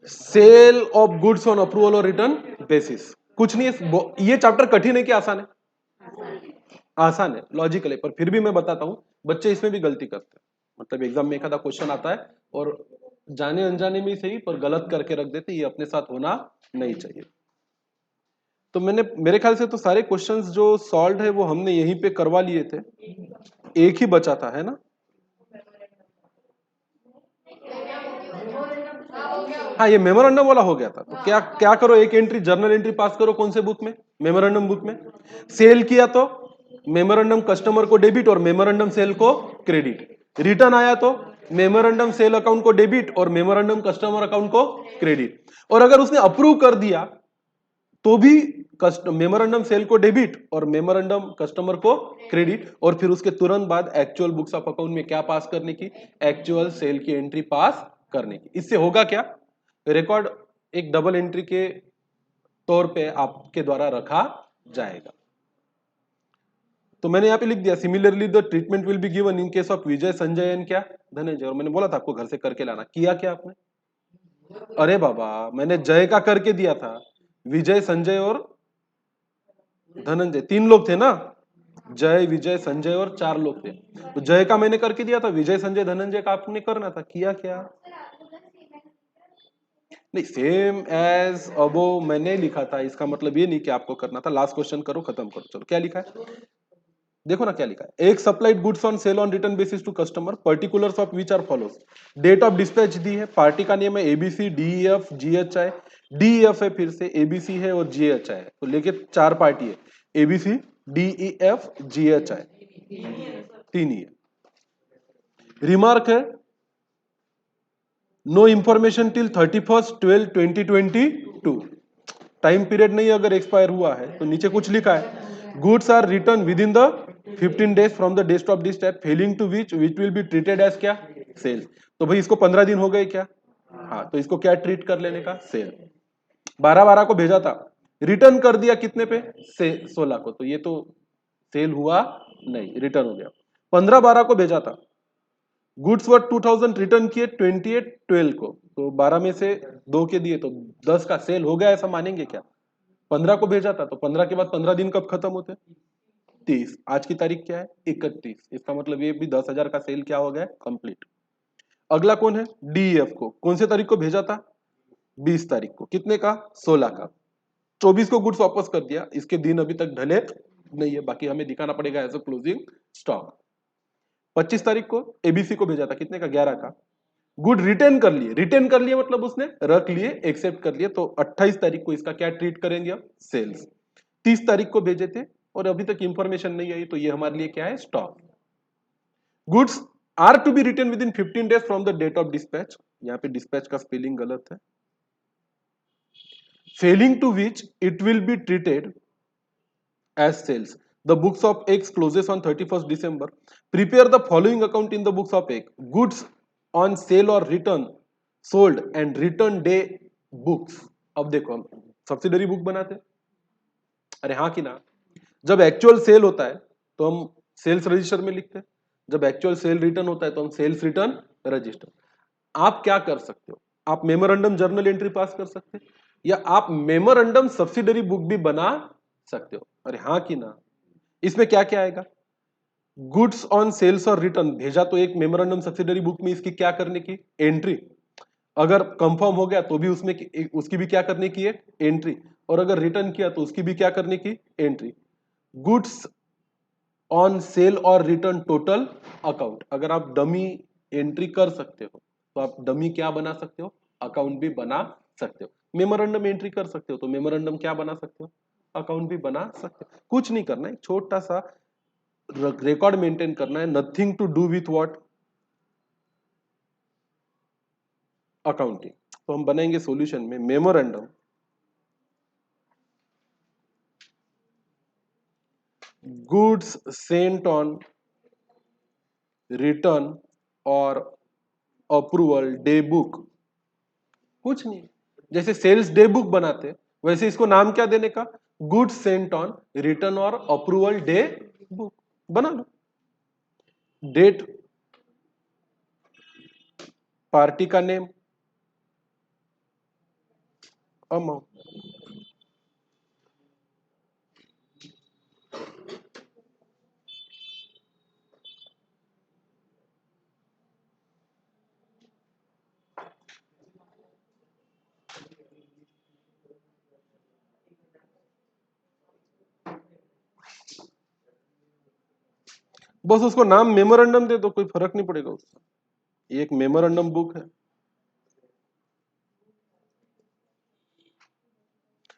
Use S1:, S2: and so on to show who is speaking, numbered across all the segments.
S1: Cell of goods on approval और return basis. कुछ नहीं है, ये चैप्टर कठिन है कि आसान है? आसान है, लॉजिकल है, पर फिर भी मैं बताता हूं, बच्चे इसमें भी गलती करते हैं। मतलब एग्जाम में एक आधा क्वेश्चन आता है और जाने अनजाने में ही सही पर गलत करके रख देते, ये अपने साथ होना नहीं चाहिए। तो मैंने, मेरे ख्याल से तो सारे क्वेश्चंस जो सॉल्व है वो हमने यहीं पे करवा लिए थे, एक ही बचा था, है ना? हाँ, ये मेमोरेंडम वाला हो गया था। तो क्या क्या करो, एक एंट्री जर्नल एंट्री पास करो, कौन से बुक में? मेमोरेंडम बुक में। सेल किया तो मेमोरेंडम कस्टमर को डेबिट और मेमोरेंडम सेल को क्रेडिट। रिटर्न आया तो मेमोरेंडम सेल अकाउंट को डेबिट और मेमोरेंडम कस्टमर अकाउंट को क्रेडिट। और अगर उसने अप्रूव कर दिया तो भी मेमोरेंडम सेल को डेबिट और मेमोरेंडम कस्टमर को क्रेडिट, और फिर उसके तुरंत बाद एक्चुअल बुक्स ऑफ अकाउंट में क्या पास करने की? एक्चुअल सेल की एंट्री पास करने की। इससे होगा क्या? रिकॉर्ड एक डबल एंट्री के तौर पे आपके द्वारा रखा जाएगा। तो मैंने यहां पे लिख दिया, similarly the treatment will be given in case of Vijay, Sanjay and क्या? धनंजय। और मैंने बोला था आपको घर से करके लाना, किया क्या आपने? अरे बाबा, मैंने जय का करके दिया था, विजय, संजय और धनंजय, तीन लोग थे ना? जय, विजय, संजय और चार लोग थे। तो जय का मैंने करके दिया था, विजय, संजय, धनंजय का आपने करना था, किया क्या? नहीं, सेम एज अबो मैंने लिखा था, इसका मतलब ये नहीं कि आपको करना था। लास्ट क्वेश्चन करो, खत्म करो। चलो क्या लिखा है, देखो ना क्या लिखा है। एक supplied goods on sale on return basis to customer, particulars of which are follows. Date of dispatch दी है, पार्टी का नेम है एबीसी, डीईएफ, जीएचआई। डीईएफ है, फिर से एबीसी है और जीएचआई है, तो लेके चार पार्टी है, एबीसी, डीईएफ, जीएचआई, तीन ही है। रिमार्क है, no information till 31/12/2022। Time period नहीं अगर एक्सपायर हुआ है तो नीचे कुछ लिखा है, goods are return within the 15 days from the date of dispatch, failing to which will be treated as क्या? सेल। तो भाई इसको 15 दिन हो गए क्या? हाँ, तो इसको क्या ट्रीट कर लेने का? सेल। 12/12 को भेजा था, रिटर्न कर दिया कितने पे? से 16 को, तो ये तो सेल हुआ नहीं, रिटर्न हो गया। 15/12 को भेजा था, गुड्स वर्थ 2000 रिटर्न किए 28/12 को, तो 12 में से 2 के दिए तो 10 का सेल हो गया, ऐसा मानेंगे क्या? 15 को भेजा था, तो 15 के बाद 15 दिन कब खत्म होते? 30। आज की तारीख क्या है? 31। इसका मतलब ये भी 10,000 का सेल क्या हो गया? कंप्लीट। अगला कौन है? डीईएफ को कौन से तारीख को भेजा था? 20 तारीख को। कितने का? 16 का। 24 को गुड्स वापस कर दिया, इसके दिन अभी तक ढले नहीं है, बाकी हमें दिखाना पड़ेगा एज अ क्लोजिंग स्टॉक। 25 तारीख को एबीसी को भेजा था, कितने का? 11 का। गुड रिटर्न कर लिए, रिटर्न कर लिए मतलब उसने रख लिए, एक्सेप्ट कर लिए, तो 28 तारीख को इसका क्या ट्रीट करेंगे अब? सेल्स। 30 तारीख को भेजे थे और अभी तक इंफॉर्मेशन नहीं आई, तो ये हमारे लिए क्या है? Stock. Goods are to be return within 15 days from the date of dispatch, यहां पे डिस्पैच का स्पेलिंग गलत है, failing to which it will be treated as sales. The books of X closes on 31st December. Prepare the following account in the books of X. Goods on sale or return sold and return day books. अब देखो हम subsidiary book बनाते हैं, अरे हाँ कि ना? जब एक्चुअल सेल होता है तो हम सेल्स रजिस्टर में लिखते हैं, जब एक्चुअल सेल रिटर्न होता है तो हम सेल्स रिटर्न रजिस्टर। आप क्या कर सकते हो? आप मेमोरेंडम जर्नल एंट्री पास कर सकते हैं, या आप मेमोरेंडम सब्सिडरी बुक भी बना सकते हो। अरे हाँ कि ना? इसमें क्या क्या आएगा? गुड्स ऑन सेल्स और रिटर्न भेजा तो एक मेमोरेंडम सब्सिडरी बुक में इसकी क्या करने की? एंट्री। अगर कंफर्म हो गया तो भी उसमें उसकी भी क्या करने की है? एंट्री। और अगर रिटर्न किया तो उसकी भी क्या करने की? एंट्री। गुड्स ऑन सेल और रिटर्न टोटल अकाउंट, अगर आप डमी एंट्री कर सकते हो तो आप डमी क्या बना सकते हो? अकाउंट भी बना सकते हो। मेमोरेंडम एंट्री कर सकते हो तो मेमोरेंडम क्या बना सकते हो? अकाउंट भी बना सकते हो। कुछ नहीं करना है, छोटा सा रिकॉर्ड मेंटेन करना है, nothing to do with what? Accounting. तो हम बनाएंगे सॉल्यूशन में memorandum goods sent on return और अप्रूवल डे बुक। कुछ नहीं, जैसे सेल्स डे बुक बनाते वैसे इसको नाम क्या देने का? गुड्स सेंट ऑन रिटर्न और अप्रूवल डे बुक बना लो। डेट, पार्टी का नेम, अमाउंट। बस उसको नाम मेमोरेंडम दे दो, कोई फर्क नहीं पड़ेगा उसका, ये एक मेमोरेंडम बुक है।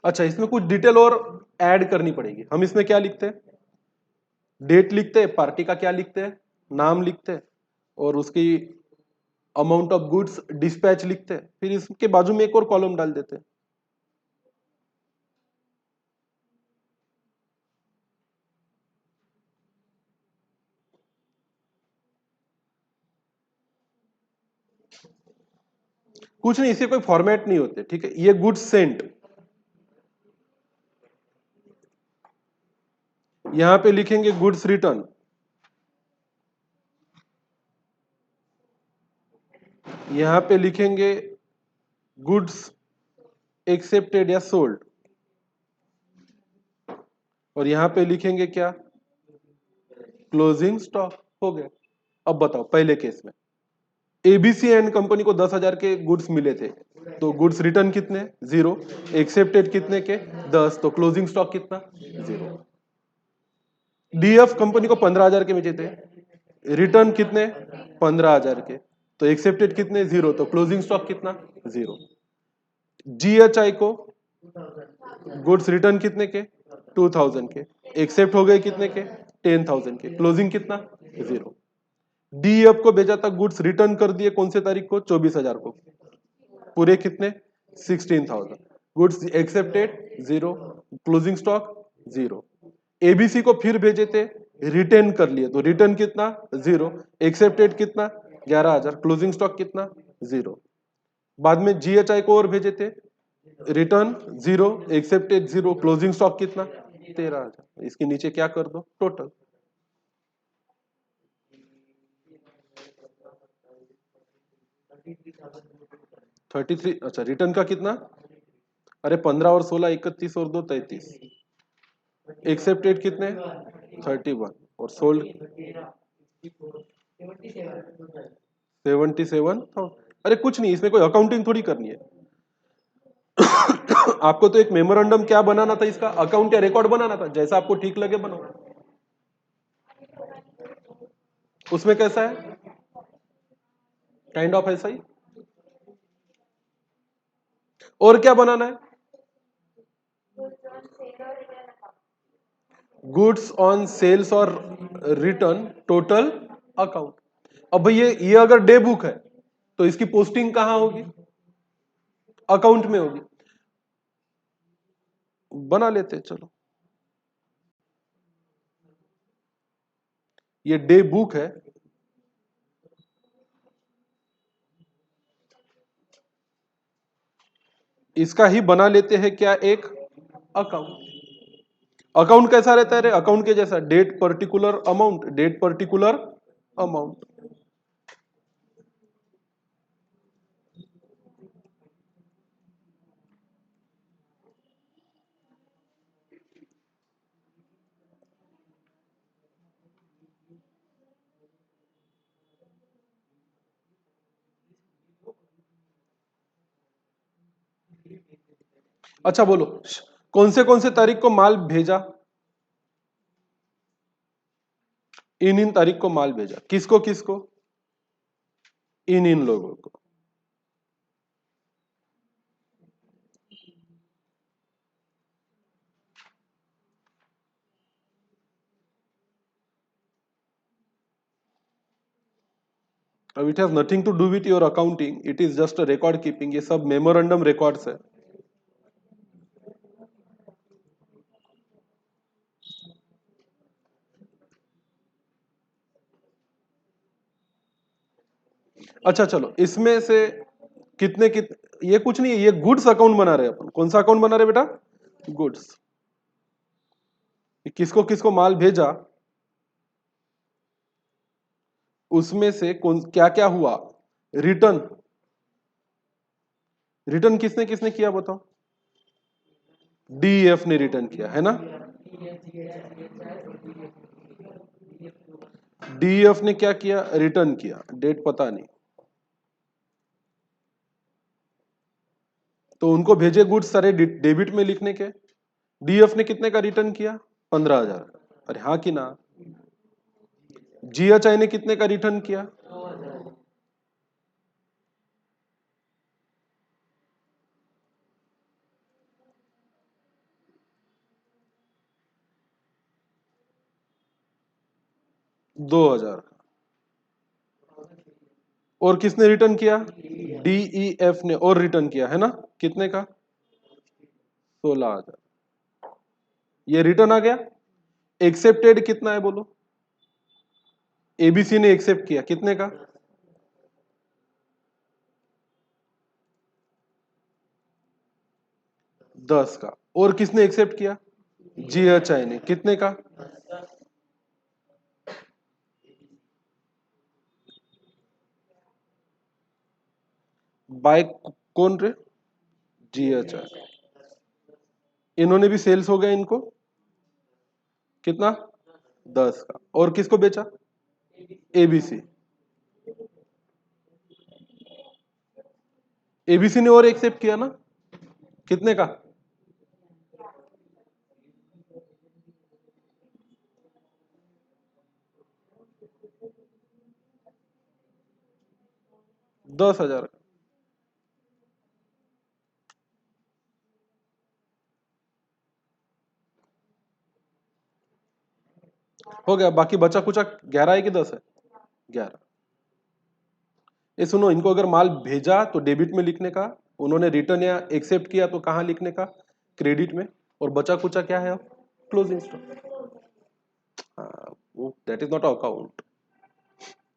S1: अच्छा, इसमें कुछ डिटेल और ऐड करनी पड़ेगी। हम इसमें क्या लिखते हैं, डेट लिखते हैं, पार्टी का क्या लिखते हैं, नाम लिखते हैं, और उसकी अमाउंट ऑफ गुड्स डिस्पैच लिखते हैं, फिर इसके बाजू में एक और कॉलम डाल देते हैं। कुछ नहीं, इसके कोई फॉर्मेट नहीं होते, ठीक है। ये गुड्स सेंट, यहां पे लिखेंगे गुड्स रिटर्न, यहां पे लिखेंगे गुड्स एक्सेप्टेड या सोल्ड, और यहां पे लिखेंगे क्या, क्लोजिंग स्टॉक। हो गया। अब बताओ, पहले केस में एबीसी एंड कंपनी को 10,000 के गुड्स मिले थे, तो गुड्स रिटर्न कितने, 0, एक्सेप्टेड कितने के, 10, तो क्लोजिंग स्टॉक कितना, 0। डीएफ कंपनी को 15,000 के मिले थे, रिटर्न कितने, 15,000 के, तो एक्सेप्टेड कितने, 0, तो क्लोजिंग स्टॉक कितना, 0। जीएचआई को गुड्स रिटर्न कितने के, 2,000 के, एक्सेप्ट हो गए कितने के, 10,000 के, क्लोजिंग कितना, 0। डीएफ को भेजा था, गुड्स रिटर्न कर दिए कौन से तारीख को, 24,000 को, पूरे कितने, 16,000, goods accepted 0, closing stock 0। ABC को फिर भेजे थे, रिटर्न कर लिए, तो रिटर्न कितना, 0, एक्सेप्टेड कितना, 11,000, क्लोजिंग स्टॉक कितना, 0। बाद में जीएचआई को और भेजे थे, रिटर्न 0, एक्सेप्टेड 0, क्लोजिंग स्टॉक कितना, 13,000। इसके नीचे क्या कर दो, टोटल। 33, अच्छा रिटर्न का कितना, अरे 15 और 16, 31 और 2, 33, एक्सेप्टेड कितने, 31, और सोल्ड 77,000। अरे कुछ नहीं, इसमें कोई अकाउंटिंग थोड़ी करनी है। आपको तो एक मेमोरेंडम क्या बनाना था, इसका अकाउंट या रिकॉर्ड बनाना था, जैसा आपको ठीक लगे बनाओ। उसमें कैसा है, काइंड ऑफ ऐसा ही। और क्या बनाना है, गुड्स ऑन सेल्स और रिटर्न टोटल अकाउंट। अब भाई ये अगर डे बुक है तो इसकी पोस्टिंग कहां होगी, अकाउंट में होगी। बना लेते हैं, चलो। ये डे बुक है, इसका ही बना लेते हैं क्या, एक अकाउंट। अकाउंट कैसा रहता है रे, अकाउंट के जैसा, date particular amount, date particular amount. अच्छा बोलो, कौन से तारीख को माल भेजा, इन तारीख को माल भेजा, किसको किसको, इन लोगों को। अब it has nothing to do with your accounting, it is just a record keeping, ये सब मेमोरेंडम रिकॉर्ड्स है। अच्छा चलो, इसमें से ये कुछ नहीं है, ये गुड्स अकाउंट बना रहे हैं अपन। कौन सा अकाउंट बना रहे बेटा, गुड्स। किसको किसको माल भेजा, उसमें से कौन क्या क्या हुआ, रिटर्न, रिटर्न किसने किसने किया बताओ, DEF ने रिटर्न किया है ना। DEF ने क्या किया, रिटर्न किया, डेट पता नहीं, तो उनको भेजे गुड्स सारे डेबिट में लिखने के। DEF ने कितने का रिटर्न किया, 15,000। अरे हाँ कि ना। GHI ने कितने का रिटर्न किया, 2,000 का। और किसने रिटर्न किया, DEF ने और रिटर्न किया है ना, कितने का, 16,000। ये रिटर्न आ गया। एक्सेप्टेड कितना है बोलो, ABC ने एक्सेप्ट किया कितने का, 10 का। और किसने एक्सेप्ट किया, GHI ने कितने का, बाय कौन रे, GHI। इन्होंने भी सेल्स हो गया इनको कितना, 10 का। और किसको बेचा, ABC। ABC ने और एक्सेप्ट किया ना, कितने का, 10,000 का। हो गया, बाकी बचा कुचा 11 है कि 10 है, 11। ये सुनो, इनको अगर माल भेजा तो डेबिट में लिखने का, उन्होंने रिटर्न या एक्सेप्ट किया तो कहां लिखने का, क्रेडिट में। और बचा कुचा क्या है अब, क्लोजिंग स्टॉक। वो दैट इज नॉट अकाउंट,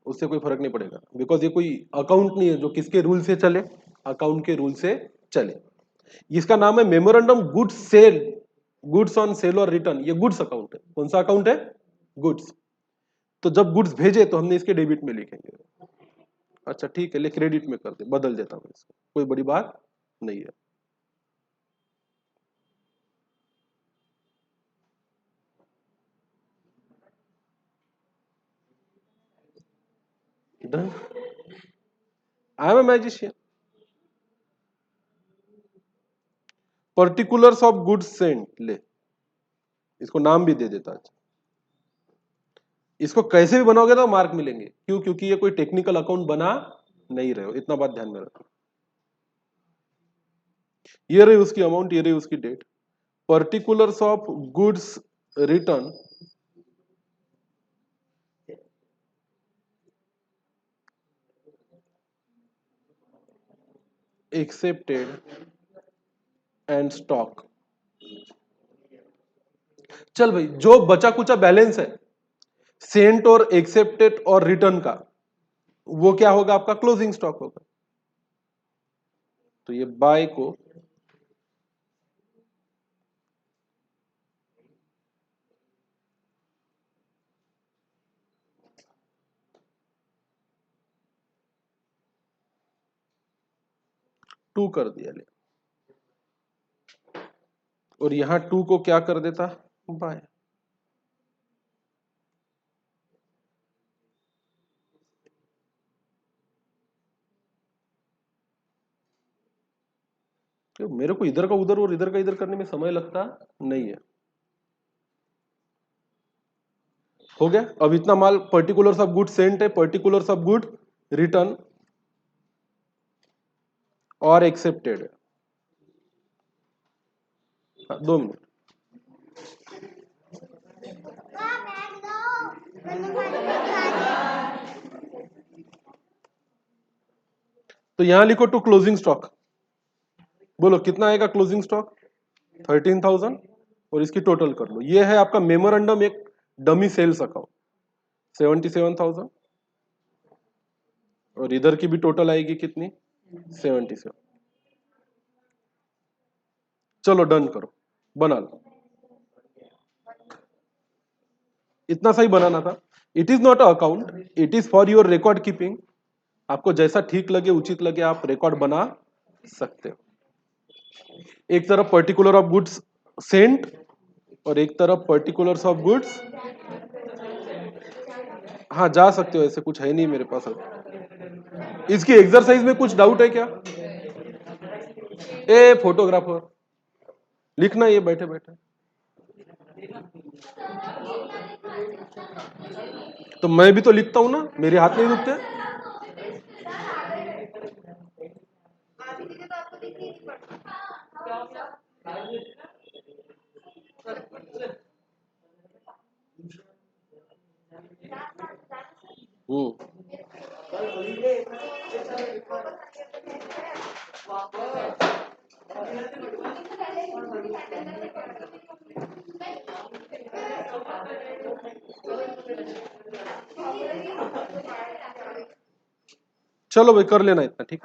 S1: उससे कोई फर्क नहीं पड़ेगा, बिकॉज ये कोई अकाउंट नहीं है जो किसके रूल से चले, अकाउंट के रूल से चले। इसका नाम है memorandum goods sale, goods on sale और रिटर्न। ये गुड्स अकाउंट है। कौन सा अकाउंट है, गुड्स। तो जब गुड्स भेजे तो हमने इसके डेबिट में लिखेंगे। अच्छा ठीक है, ले क्रेडिट में कर दे, बदल देता हूं इसको, कोई बड़ी बात नहीं है। Done. I am a magician. Particulars of goods sent, ले इसको नाम भी दे देता। अच्छा, इसको कैसे भी बनाओगे तो मार्क मिलेंगे, क्यों, क्योंकि ये कोई टेक्निकल अकाउंट बना नहीं रहे हो, इतना बात ध्यान में रखो। ये रही उसकी अमाउंट, ये रही उसकी date. Particulars of goods return accepted and stock. चल भाई, जो बचा कुचा बैलेंस है सेंट और एक्सेप्टेड और रिटर्न का, वो क्या होगा, आपका क्लोजिंग स्टॉक होगा। तो ये बाय को टू कर दिया, ले। और यहां टू को क्या कर देता, बाय। तो मेरे को इधर का उधर और इधर का इधर करने में समय लगता नहीं है। हो गया। अब इतना माल पर्टिकुलर्स ऑफ गुड सेंट है, पर्टिकुलर्स ऑफ गुड रिटर्न और एक्सेप्टेड है। हाँ, 2 मिनट। तो यहां लिखो टू क्लोजिंग स्टॉक। बोलो कितना आएगा क्लोजिंग स्टॉक, 13,000। और इसकी टोटल कर लो, ये है आपका मेमोरेंडम, एक डमी सेल्स अकाउंट 77,000। और इधर की भी टोटल आएगी कितनी, 77। चलो डन करो, बना लो। इतना सही बनाना था। It is not a account, it is for your record keeping. आपको जैसा ठीक लगे, उचित लगे, आप रिकॉर्ड बना सकते हो। एक तरफ पर्टिकुलर ऑफ गुड्स सेंट और एक तरफ पर्टिकुलर्स ऑफ गुड्स। हाँ जा सकते हो, ऐसे कुछ है नहीं मेरे पास अभी। इसकी एक्सरसाइज में कुछ डाउट है क्या? ए फोटोग्राफर लिखना ये बैठे बैठे। तो मैं भी तो लिखता हूं ना, मेरे हाथ नहीं दुखते? हम्म। चलो भाई कर लेना इतना, ठीक।